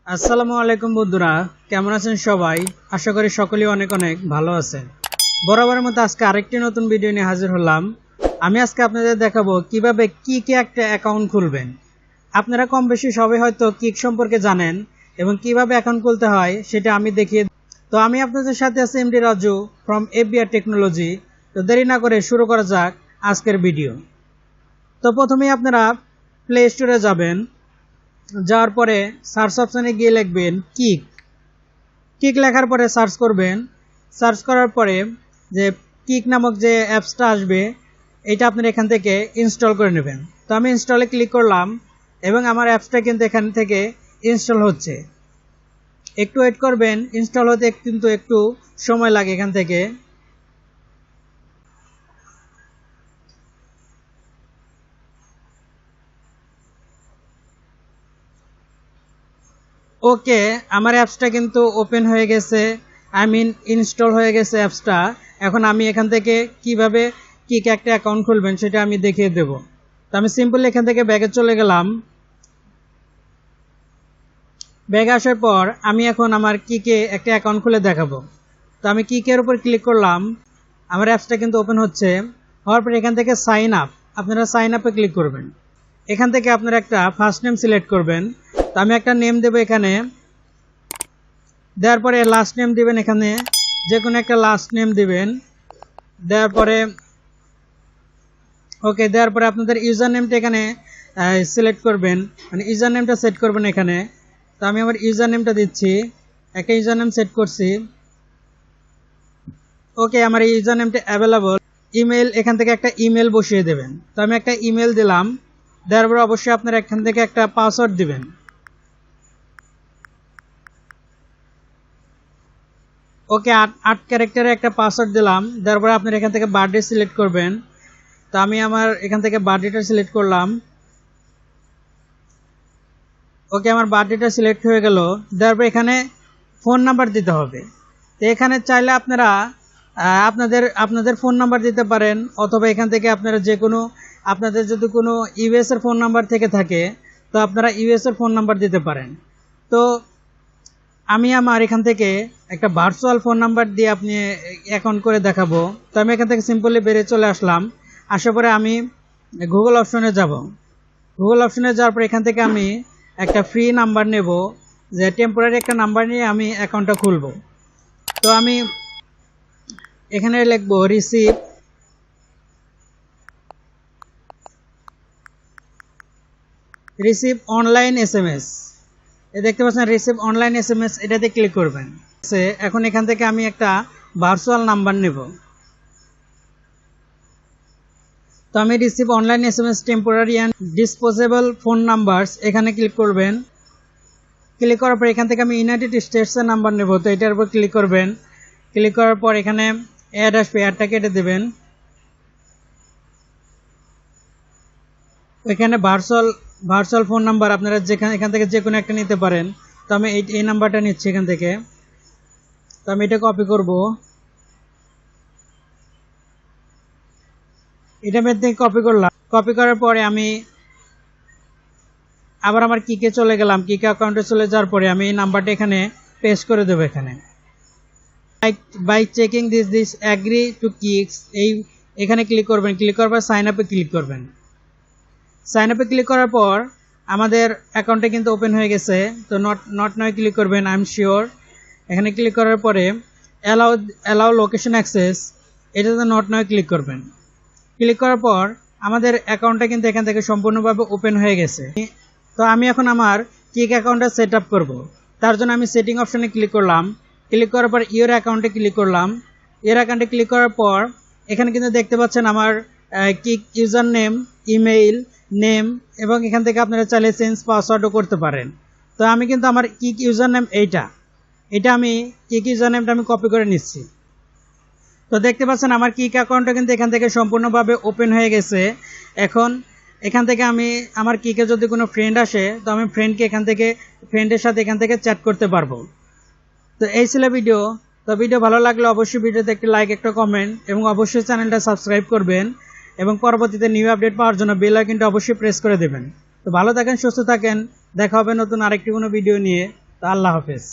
আসসালামু আলাইকুম বন্ধুরা, কেমন আছেন সবাই? আশা করি সকলেই অনেক অনেক ভালো আছেন। বরাবরের মতো আজকে আরেকটি নতুন ভিডিও নিয়ে হাজির হলাম। আমি আজকে আপনাদের দেখাবো কিভাবে কিকে একটা অ্যাকাউন্ট খুলবেন। আপনারা কম বেশি সবাই হয়তো কিক সম্পর্কে জানেন এবং কিভাবে অ্যাকাউন্ট খুলতে হয় সেটা আমি দেখিয়ে। তো আমি আপনাদের সাথে আছি MD Raju from FBR technology. তো দেরি না করে শুরু করা যাক আজকের ভিডিও। তো প্রথমেই আপনারা প্লে স্টোরে যাবেন। যাওয়ার পরে সার্চ অপশানে গিয়ে লিখবেন কিক। কিক লেখার পরে সার্চ করবেন। সার্চ করার পরে যে কিক নামক যে অ্যাপসটা আসবে এটা আপনারা এখান থেকে ইনস্টল করে নেবেন। তো আমি ইনস্টলে ক্লিক করলাম এবং আমার অ্যাপসটা কিন্তু এখান থেকে ইনস্টল হচ্ছে। একটু ওয়েট করবেন, ইনস্টল হতে কিন্তু একটু সময় লাগে এখান থেকে। ওকে, আমার অ্যাপসটা কিন্তু ওপেন হয়ে গেছে, ইনস্টল হয়ে গেছে অ্যাপসটা। এখন আমি এখান থেকে কিভাবে কিক একটা অ্যাকাউন্ট খুলবেন সেটা আমি দেখিয়ে দেব। তো আমি সিম্পলি এখান থেকে ব্যাগে চলে গেলাম। ব্যাগে আসার পর আমি এখন আমার কিকে একটা অ্যাকাউন্ট খুলে দেখাবো। তো আমি কিকের উপর ক্লিক করলাম, আমার অ্যাপসটা কিন্তু ওপেন হচ্ছে। হওয়ার পর এখান থেকে সাইন আপ, আপনারা সাইন আপে ক্লিক করবেন। এখান থেকে আপনারা একটা ফার্স্ট নেম সিলেক্ট করবেন। তো আমি একটা নেম দেবো এখানে। দেওয়ার পরে লাস্ট নেম দিবেন, এখানে যে কোনো একটা লাস্ট নেম দিবেন। দেওয়ার পরে ওকে, দেওয়ার পরে আপনাদের ইউজার নেমটা এখানে সিলেক্ট করবেন, মানে ইউজার নেমটা সেট করবেন এখানে। তো আমি আমার ইউজার নেমটা দিচ্ছি, একটা ইউজার নেম সেট করছি। ওকে, আমার এই ইউজার নেমটা অ্যাভেলেবল। ইমেল, এখান থেকে একটা ইমেল বসিয়ে দেবেন। তো আমি একটা ইমেল দিলাম। দেওয়ার পরে অবশ্যই আপনারা এখান থেকে একটা পাসওয়ার্ড দিবেন। ওকে, 8 ক্যারেক্টারে একটা পাসওয়ার্ড দিলাম। দেওয়ার পরে আপনারা এখান থেকে বার্থডে সিলেক্ট করবেন। তো আমি আমার এখান থেকে বার্থডেটা সিলেক্ট করলাম। ওকে, আমার বার্থডেটা সিলেক্ট হয়ে গেল। দেওয়ার পরে এখানে ফোন নাম্বার দিতে হবে। তো এখানে চাইলে আপনারা আপনাদের ফোন নাম্বার দিতে পারেন, অথবা এখান থেকে আপনারা যে কোনো, আপনাদের যদি কোনো ইউএস এর ফোন নাম্বার থেকে থাকে তো আপনারা ইউএস এর ফোন নাম্বার দিতে পারেন। তো আমি আমার এখান থেকে একটা ভার্চুয়াল ফোন নাম্বার দিয়ে আপনি অ্যাকাউন্ট করে দেখাবো। তো আমি এখান থেকে সিম্পলি বেরিয়ে চলে আসলাম। আসার পরে আমি গুগল অপশনে যাব। গুগল অপশনে যাওয়ার পর এখান থেকে আমি একটা ফ্রি নাম্বার নেব, যে টেম্পোরারি একটা নাম্বার নিয়ে আমি অ্যাকাউন্টটা খুলব। তো আমি এখানে লিখব রিসিভ অনলাইন SMS। দেখতে পাচ্ছেন রিসিভ অনলাইন SMS, এটাতে ক্লিক করবেন। এখন এখান থেকে আমি একটা ভার্চুয়াল নাম্বার নেব। তো আমি receive online SMS temporary and disposable phone numbers, এখানে ক্লিক করবেন। ক্লিক করার পর এখান থেকে আমি ইউনাইটেড স্টেটসের নাম্বার নেব। তো এটার উপর ক্লিক করবেন। ক্লিক করার পর এখানে অ্যাড আসবে, অ্যাডটা কেটে দেবেন। এখানে ভার্চুয়াল ফোন নাম্বার আপনারা এখান থেকে যে কোনো একটা নিতে পারেন। তো আমি এই নাম্বারটা নিচ্ছি এখান থেকে। তো আমি এটা কপি করব। এটা মধ্যে কপি করলাম। কপি করার পরে আমি আবার আমার কিকে চলে গেলাম। কিকে অ্যাকাউন্টে চলে যাওয়ার পরে আমি এই নাম্বারটা এখানে পেস্ট করে দেবো। এখানে by checking this agree to কিকস, এখানে ক্লিক করবেন। ক্লিক করার পর সাইন আপে ক্লিক করবেন। সাইন আপে ক্লিক করার পর আমাদের অ্যাকাউন্টে কিন্তু ওপেন হয়ে গেছে। তো নট নয় ক্লিক করবেন, আই এম শিওর। এখানে ক্লিক করার পরে অ্যালাউ লোকেশন অ্যাক্সেস, এটাতে নট নয় ক্লিক করবেন। ক্লিক করার পর আমাদের অ্যাকাউন্টটা কিন্তু এখান থেকে সম্পূর্ণভাবে ওপেন হয়ে গেছে। তো আমি এখন আমার কিক অ্যাকাউন্টটা সেট আপ করবো। তার জন্য আমি সেটিং অপশানে ক্লিক করলাম। ক্লিক করার পর ইউর অ্যাকাউন্টে ক্লিক করলাম। ইউর অ্যাকাউন্টে ক্লিক করার পর এখানে কিন্তু দেখতে পাচ্ছেন আমার kick user name, email name, এবং এখান থেকে আপনারা চাইলে চেঞ্জ পাসওয়ার্ডও করতে পারেন। তো আমি কিন্তু আমার কিক ইউজার নেম এটা আমি কিক ইউজার নেমটা আমি কপি করে নিচ্ছি। তো দেখতে পাচ্ছেন আমার কিক অ্যাকাউন্টটা কিন্তু এখান থেকে সম্পূর্ণভাবে ওপেন হয়ে গেছে। এখন এখান থেকে আমি আমার কিকে যদি কোনো ফ্রেন্ড আসে তো আমি ফ্রেন্ডের সাথে এখান থেকে চ্যাট করতে পারবো। তো এই ছিল ভিডিও। তো ভিডিও ভালো লাগলে অবশ্যই ভিডিওতে একটি লাইক, একটা কমেন্ট এবং অবশ্যই চ্যানেলটা সাবস্ক্রাইব করবেন এবং পরবর্তীতে নিউ আপডেট পাওয়ার জন্য বেল আইকনটা অবশ্যই প্রেস করে দেবেন। তো ভালো থাকেন, সুস্থ থাকেন, দেখা হবে নতুন আরেকটি কোনো ভিডিও নিয়ে। তো আল্লাহ হাফেজ।